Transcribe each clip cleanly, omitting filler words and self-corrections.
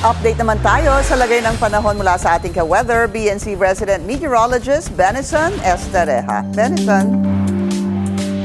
Update naman tayo sa lagay ng panahon mula sa ating ka-weather, BNC resident meteorologist Benison Estareja. Benison.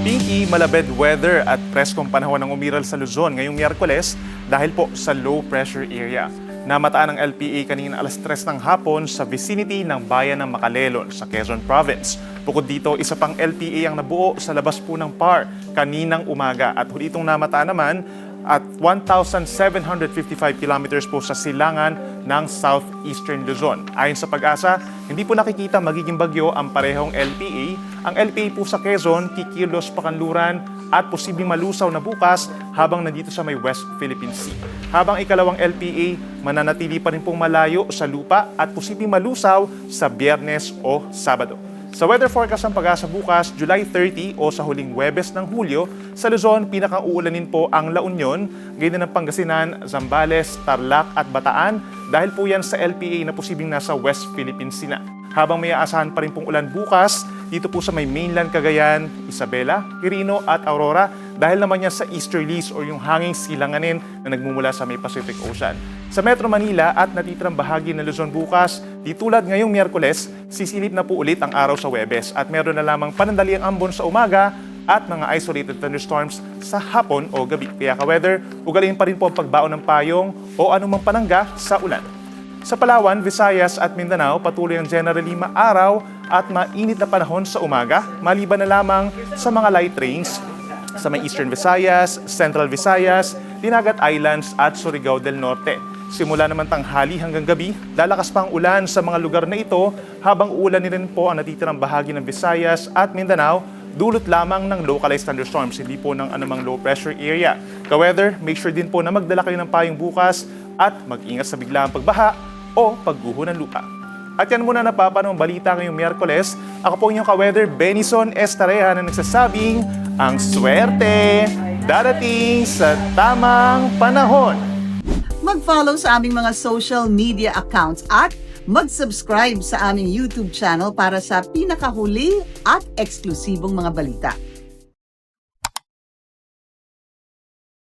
Pinky, malabed weather at preskong panahon ang umiral sa Luzon ngayong Miyerkules dahil po sa low pressure area. Namataan ng LPA kanina alas 3 ng hapon sa vicinity ng bayan ng Macalelon sa Quezon Province. Bukod dito, isa pang LPA ang nabuo sa labas po ng PAR kaninang umaga at huli itong namataan naman at 1,755 kilometers po sa silangan ng southeastern Luzon. Ayon sa Pag-asa, hindi po nakikita magiging bagyo ang parehong LPA. Ang LPA po sa Quezon, kikilos pakanluran at posibleng malusaw na bukas habang nandito sa may West Philippine Sea. Habang ikalawang LPA, mananatili pa rin pong malayo sa lupa at posibleng malusaw sa Biyernes o Sabado. Sa weather forecast ng Pag-asa bukas, July 30 o sa huling Huwebes ng Hulyo, sa Luzon, pinakauulanin po ang La Union, ganyan ng Pangasinan, Zambales, Tarlac at Bataan dahil po yan sa LPA na posibleng nasa West Philippine Sea na. Habang may aasahan pa rin pong ulan bukas, dito po sa may mainland Cagayan, Isabela, Quirino at Aurora dahil naman yan sa easterlies o yung hanging silanganin na nagmumula sa may Pacific Ocean. Sa Metro Manila at natitirang bahagi ng Luzon bukas, di tulad ngayong Miyerkules, sisilip na po ulit ang araw sa Huwebes at meron na lamang panandaliang ambon sa umaga at mga isolated thunderstorms sa hapon o gabi. Kaya ka-weather, ugaliin pa rin po ang pagbaon ng payong o anumang panangga sa ulan. Sa Palawan, Visayas at Mindanao, patuloy ang generally maaraw at mainit na panahon sa umaga, maliban na lamang sa mga light rains sa may Eastern Visayas, Central Visayas, Dinagat Islands at Surigao del Norte. Simula naman tanghali hanggang gabi, lalakas pa ang ulan sa mga lugar na ito habang uulanin rin po ang natitirang bahagi ng Visayas at Mindanao, dulot lamang ng localized thunderstorms, hindi po ng anumang low pressure area. Ka-weather, make sure din po na magdala kayo ng payong bukas at mag-ingat sa biglaang pagbaha o pagguho ng lupa. At yan muna napapanong balita ngayong Miyerkules. Ako po inyong ka-weather, Benison Estareja na nagsasabing ang swerte darating sa tamang panahon. Mag-follow sa aming mga social media accounts at mag-subscribe sa aming YouTube channel para sa pinakahuli at eksklusibong mga balita.